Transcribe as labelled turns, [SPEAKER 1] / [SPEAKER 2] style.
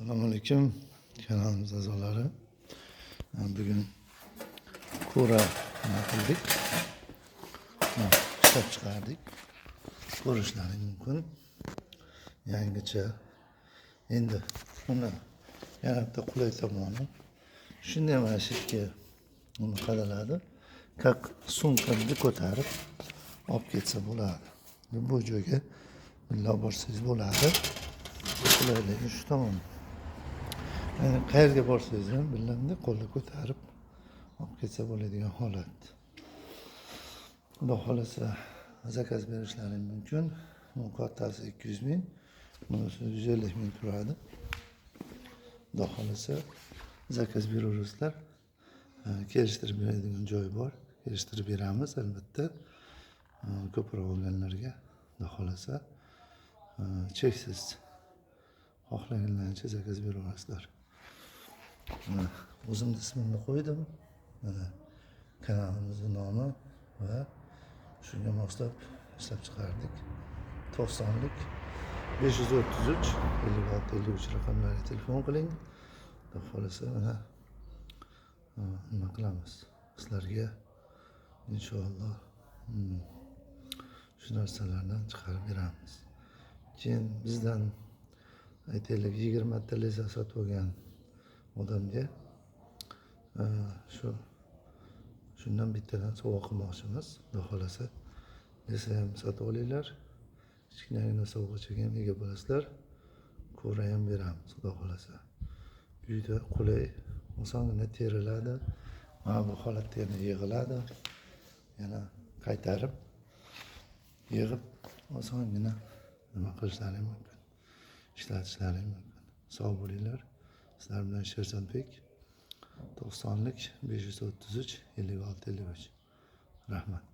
[SPEAKER 1] Assalomu alaykum kanalimiz a'zolari. Bugun ko'ra qildik. Ishlab chiqardik. Ko'rishlaring mumkin. Yangicha. Endi uni yanada qulay tomoni shunday mana shu yerga uni qadaladi. Как sumkani ko'tarib olib ketsa bo'ladi. Bu joyga birga olib borsangiz bo'ladi. Qulayligi shu tomon. Yani qayerga borsangiz ham birlamda qo'lda ko'tarib olib ketsa bo'ladigan holat. Xudo xolasa zakaz berishlaring mumkin. Bu kattasi 200 ming, bunisi 150 ming turadi. Xudo xolasa zakaz beraverasizlar. Kelishtirib beradigan joy bor. Kelishtirib beramiz albatta. Ko'proq olganlarga xudo xolasa cheksiz xohlaganlarincha zakaz beraverasizlar. O'zimni ismimni qo'ydim. Kanalimizning nomi va shunga moslab ishlab chiqardik. 90lik 533 56 53 raqamlariga telefon qiling. Xudo xolasa mana nima qilamiz sizlarga inshaalloh shu narsalardan chiqarib beramiz. Keyin bizdan aytaylik 20 ta leza sotib olgan odamga shundan bittadan sovg'a qilmoqchimiz. Xudo xolasa leza ham sotib olinglar. Kichkinagina sovg'achaga ham ega bo'lasizlar. Ko'ra ham beramiz xudo xolasa. Uyda qulay, osongina teriladi. Mana bu holatda yana yig'iladi. Yana qaytarib yig'ib osongina nima qilishlaring mumkin. Ishlatishlaring mumkin. Sog' bo'linglar. Sizlar bilan Sherzodbek 90lik 533 56 53. Rahmat.